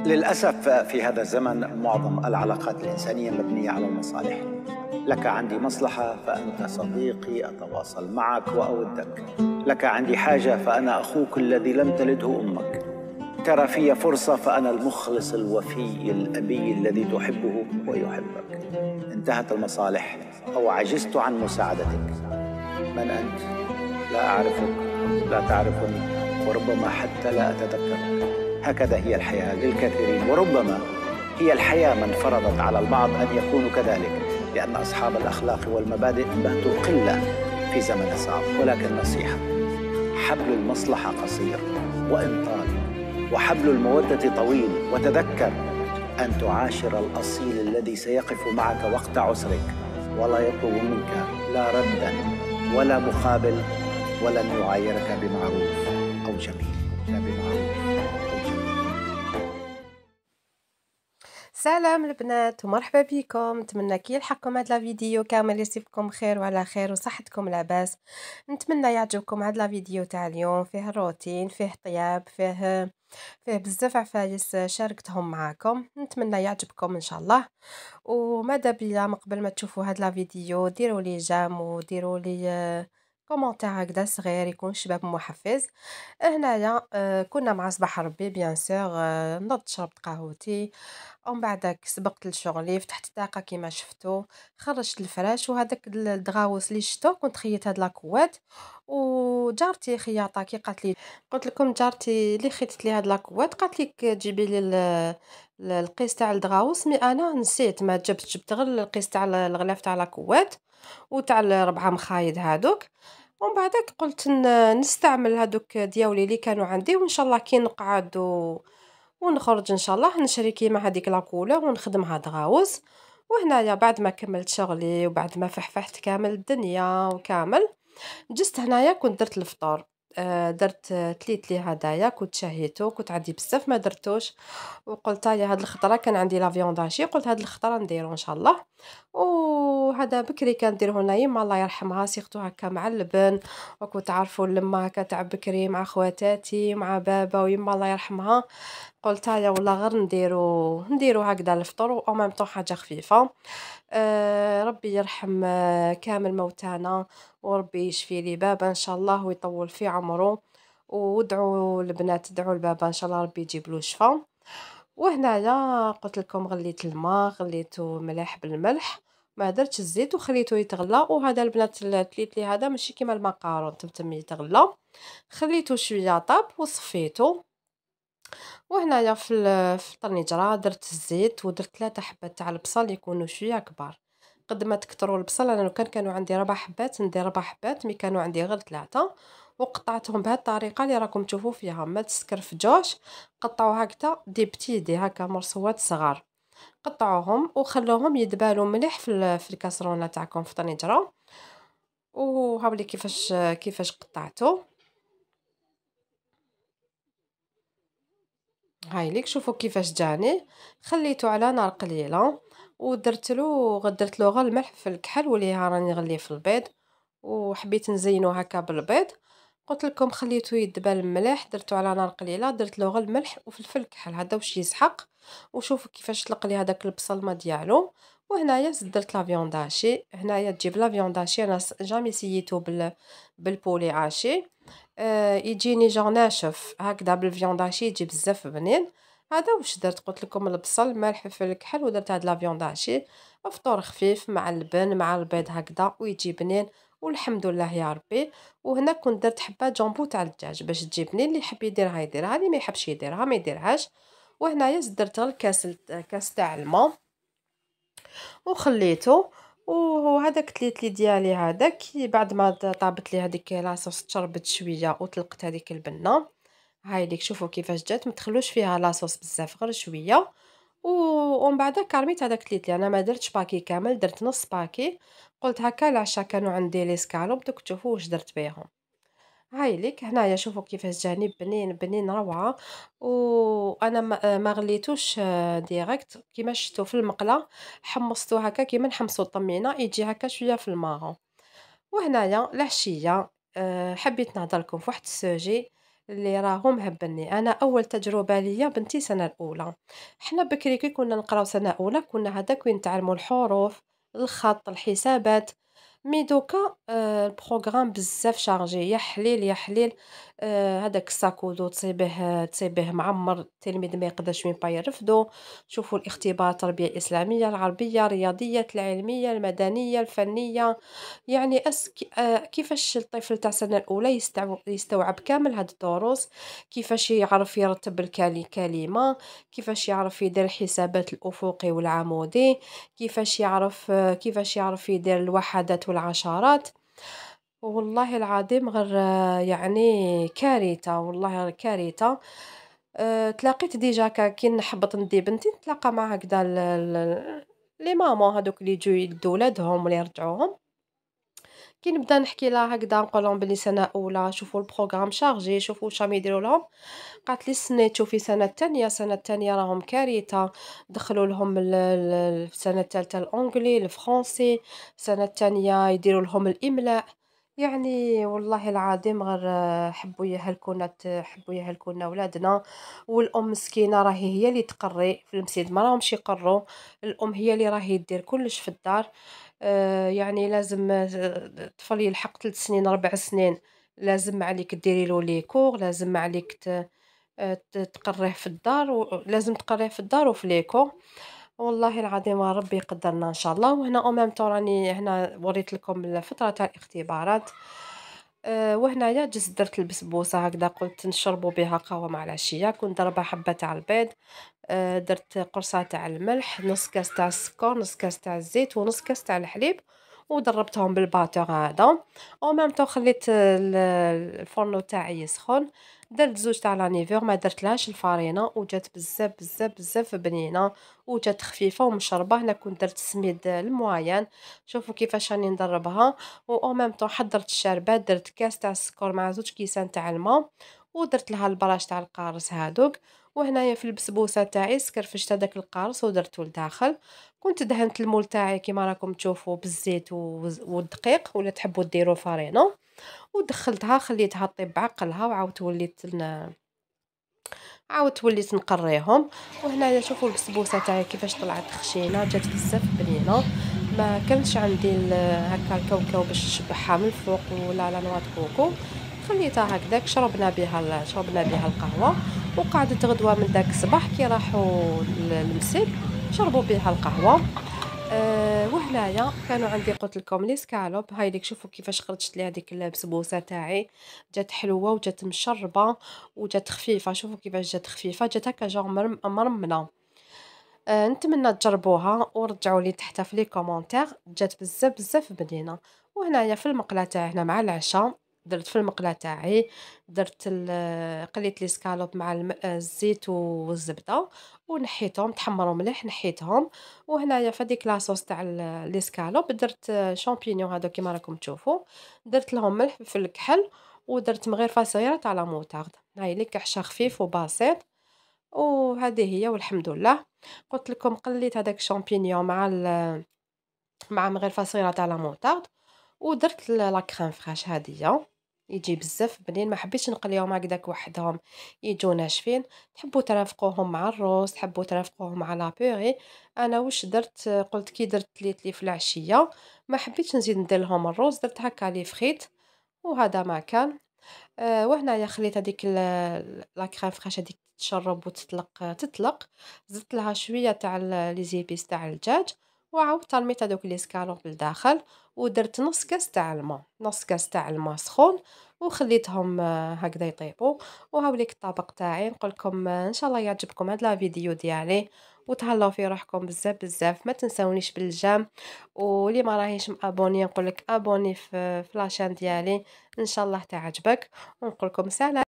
للأسف في هذا الزمن معظم العلاقات الإنسانية مبنية على المصالح. لك عندي مصلحة فأنت صديقي أتواصل معك وأودك، لك عندي حاجة فأنا أخوك الذي لم تلده أمك، ترى في فرصة فأنا المخلص الوفي الأبي الذي تحبه ويحبك. انتهت المصالح أو عجزت عن مساعدتك. من أنت؟ لا أعرفك، لا تعرفني، وربما حتى لا أتذكرك. هكذا هي الحياة للكثيرين، وربما هي الحياة من فرضت على البعض أن يكونوا كذلك، لأن أصحاب الأخلاق والمبادئ باتوا قلة في زمن صعب. ولكن نصيحة: حبل المصلحة قصير وإن طال، وحبل المودة طويل. وتذكر أن تعاشر الأصيل الذي سيقف معك وقت عسرك، ولا يطلب منك لا ردا ولا مقابل، ولن يعايرك بمعروف أو جميل، لا بمعروف أو جميل. سلام البنات ومرحبا بكم. نتمنى كي يلحقكم هاد لا فيديو كامل يصيبكم خير وعلى خير وصحتكم لاباس. نتمنى يعجبكم هاد لا فيديو تاع اليوم، فيه الروتين، فيه طياب، فيه بزاف عفايس شاركتهم معاكم. نتمنى يعجبكم ان شاء الله. وماذا بيا من قبل ما تشوفوا هاد لا فيديو ديروا لي جام وديروا لي كومونتير هكذا صغير يكون شباب محفز. هنايا كنا مع صباح ربي بيان سور. نضت شربت قهوتي ومن بعدك سبقت لشغلي، فتحت الطاقة كيما شفتوا، خرجت الفراش وهذاك الدغاوس اللي شفتو كنت خييت هاد لاكواد. وجارتي خياطة كي قالت لي، قلت لكم جارتي اللي خيطت لي هاد لاكواد قالت لك جيبي لي القيس تاع الدغاوس، مي انا نسيت ما جبت غير القيس تاع الغلاف تاع لاكواد وتاع الربعة مخايد هادوك. ومن بعدك قلت نستعمل هادوك دياولي اللي كانوا عندي، وان شاء الله كي نقعد ونخرج ان شاء الله نشري كيما هذيك لاكولا ونخدمها دغاوز. وهنايا بعد ما كملت شغلي وبعد ما فحفحت كامل الدنيا وكامل جست هنايا كنت درت الفطور. درت تليتلي هدايا كنت شهيته، كنت عندي بزاف ما درتوش، وقلت هيا هاد الخطره كان عندي لا فيونداشي، قلت هاد الخطره نديرو ان شاء الله. وهذا بكري كنديره هنا يما الله يرحمها سيختو هكا مع اللبن، وكنت تعرفوا لما هكا تاع بكري مع خواتاتي مع بابا ويما الله يرحمها. قلت هيا والله غير نديرو هكذا الفطور او ميم طون حاجه خفيفه. ربي يرحم كامل موتانا، وربي يشفي لي بابا ان شاء الله ويطول في عمره. وادعوا البنات ادعوا لبابا ان شاء الله ربي يجيب له شفاء. وهنايا قلت لكم غليت الماء غليته ملح بالملح، ما درتش الزيت وخليته يتغلى. وهذا البنات تليت لي هذا ماشي كيما المقارون تمتم يتغلى، خليته شويه طاب وصفيته. وهنايا في الطنجرة درت الزيت ودرت 3 حبات تاع البصل يكونوا شويه كبار. قد ما تكتروا البصل، انا لو كانوا عندي 4 حبات ندير 4 حبات، مي كانوا عندي غير 3 وقطعتهم بهذه الطريقه اللي راكم تشوفوا فيها، ما تسكرفجوش، قطعوا هكذا دي بتيدي هكا مرصوات صغار، قطعوهم وخلوهم يدبالوا مليح في الكاسرونه تاعكم في الطنجره. وهاولي كيفاش قطعته. هاي ليك شوفوا كيفاش جاني، خليته على نار قليله درت له غير الملح في الكحل، وليها راني نغليه في البيض وحبيت نزينو هكا بالبيض. قلت لكم خليته يدبل مليح، درته على نار قليله، درت له غير الملح وفلفل الكحل هذا واش يسحق. وشوفوا كيفاش طلق لي هذاك البصل ما ديالو. وهنايا درت لا فيونداشي، هنايا تجيب لا فيونداشي انا جامي سييتو بالبولي عاشي. يجيني جون ناشف هكذا بالفيونداشي يجي بزاف بنين. هذا واش درت، قلت لكم البصل ملح في الكحل ودرت هاد لا فيونداشي، فطور خفيف مع اللبن مع البيض هكذا ويجي بنين والحمد لله يا ربي. وهنا كنت درت حبه جامبو تاع الدجاج باش تجي بنين، اللي يحب يديرها يديرها، اللي ما يحبش يديرها ما يديرهاش. وهنايا درت غير كاس تاع الماء وخليته. وهذاك تليتلي ديالي هذاك بعد ما طابت لي هذيك لاصوص تشربت شويه وطلقت هذيك البنه. هاي ليك شوفوا كيفاش جات، ما تخلوش فيها لاصوص بزاف غير شويه. ومن بعد كرميت هذاك تليتلي، انا ما درتش باكي كامل درت نص باكي، قلت هكا العشاء كانوا عندي لي سكالوب دوك تشوفوا واش درت بيهم. هاي ليك هنايا شوفوا كيفاش جاني بنين بنين روعه. وانا ما غليتوش ديريكت كيما شفتوا في المقله، حمصتو هكا كيما نحمصوا الطمينه يجي هكا شويه في الماغو. وهنايا العشيه حبيت نهضر لكم في واحد السوجي. اللي راهو مهبّلني. أنا أول تجربة ليا بنتي سنة الأولى. حنا بكري كي كنا نقراو سنة أولى كنا هذاك وين نتعلموا الحروف، الخط، الحسابات. مي دوكا البروغرام بزاف شارجي، يا حليل يا حليل. هذاك الساكودو تصيبيه معمّر، التلميذ ما يقدرش وين با يرفدو. شوفوا الاختبار التربية الإسلامية، العربية، الرياضيات، العلمية، المدنية، الفنية. يعني كيفاش الطفل تاع السنة الأولى يستوعب كامل هاد الدروس، كيفاش يعرف يرتب كلمة، كيفاش يعرف يدير الحسابات الأفقي والعمودي، كيفاش يعرف يدير الوحدات والعشرات. والله العظيم غير يعني كارثة، والله غير كارثة. تلاقيت ديجا كي نحبط ندي بنتي نتلاقى مع هكذا لي مامون هادوك اللي يجيو يلدوا ولادهم ولا يرجعوهم. كي نبدا نحكي لها هكذا نقول لهم بلي سنة أولى شوفوا البروغرام شارجي، شوفوا واش راهم يديروا لهم. قالت لي استني تشوفي سنة التانية راهم كارثة. دخلوا لهم السنة التالتة الأونجلي، الفرنسي، السنة التانية يديروا لهم الإملاء. يعني والله العظيم غير حبوا يهلكونا ولادنا. والأم مسكينة راهي هي اللي تقري في المسجد، ما راهمش يقروا. الأم هي اللي راهي دير كلش في الدار. يعني لازم الطفل يلحق 3 سنين 4 سنين، لازم عليك ديري له لي كور، لازم عليك تقريه في الدار، ولازم تقريه في الدار وفي ليكو. والله العظيم ربي يقدرنا إن شاء الله. وهنا أو ميم طون راني هنا وريت لكم الفترة تاع الاختبارات. وهنايا جست درت البسبوسة هكذا، قلت نشربوا بها قهوة مع العشية. كنت ضربة حبة تاع البيض، درت قرصة تاع الملح، نص كاس تاع السكر، نص كاس تاع الزيت، ونص كاس تاع الحليب. وضربتهم بالباتور هذا. او ميم طون خليت الفرن تاعي يسخن. درت زوج تاع لانيفور، ما درتلهاش الفارينة، وجات بزاف بزاف بزاف بنينة، وجات خفيفة ومشربة. هنا كنت درت السميد الموين. شوفوا كيفاش راني ندربها. و او ميم طون حضرت الشربات، درت كاس تاع السكر مع زوج كيسان تاع الماء، ودرت لها البراش تاع القارص هادوك. وهنايا في البسبوسة تاعي سكرفشت هداك القارص ودرتو لداخل. كنت دهنت المول تاعي كيما راكم تشوفوا بالزيت والدقيق، ولا تحبوا ديروا فارينو. ودخلتها خليتها طيب بعقلها، عاودت وليت نقريهم. وهنايا شوفوا البسبوسه تاعي كيفاش طلعت خشينه، جات بزاف بنينه. ما كانش عندي هكا الكاوكاو باش نشبعها من الفوق ولا لا نوات كوكو. خليتها هكذاك، شربنا بها القهوه. وقعدت غدوه من داك الصباح كي راحوا المسيب شربوا بها القهوه. وهنايا كانوا عندي قلت لكم لي سكالوب، هاي ليك شوفوا كيفاش خرجت لي هذيك البسبوسه تاعي. جات حلوه وجات مشربه وجات خفيفه. شوفوا كيفاش جات خفيفه، جات هكا جور مرمنه. نتمنى تجربوها ورجعوا لي تحت في لي كومونتير. جات بزاف بزاف بنينه. وهنايا في المقله تاعي هنا مع العشاء، درت في المقله تاعي، درت قليت لي سكالوب مع الزيت والزبده، ونحيتهم تحمروا مليح نحيتهم. وهنايا في هذيك لاصوص تاع لي سكالوب درت شامبينيون هادو كيما راكم تشوفوا. درت لهم ملح في الكحل، ودرت مغرفه صغيره تاع لا موطارد. هاي ليك عشا خفيف وبسيط. وهذه هي والحمد لله. قلت لكم قليت هذاك الشامبينيون مع مغرفه صغيره تاع لا موطارد. ودرت لا كريم فريش هادية، يجي بزاف بنين. ما حبيتش نقليهم هكذاك وحدهم، يجوا ناشفين. تحبوا ترافقوهم مع الروز، تحبوا ترافقوهم مع لا بيغي. انا واش درت؟ قلت كي درت لي في العشيه ما حبيتش نزيد ندير لهم الروز، درت هكا لي فخيت. وهذا ما كان. وهنايا خليت هذيك لا كريم فريش هذيك تشرب تطلق. زدت لها شويه تاع لي زيبيس تاع الدجاج، وعاودت رميت هذوك لي سكالوب لداخل. ودرت نص كاس تاع الماء سخون، وخليتهم هكذا يطيبوا. وهاوليك الطبق تاعي. نقول لكم ان شاء الله يعجبكم هذا لا فيديو ديالي، وتهلاو في روحكم بزاف بزاف. ما تنسونيش بالجام، واللي ما راهيش مابوني نقول لك ابوني في لاشين ديالي. ان شاء الله تعجبك. ونقول لكم سلام.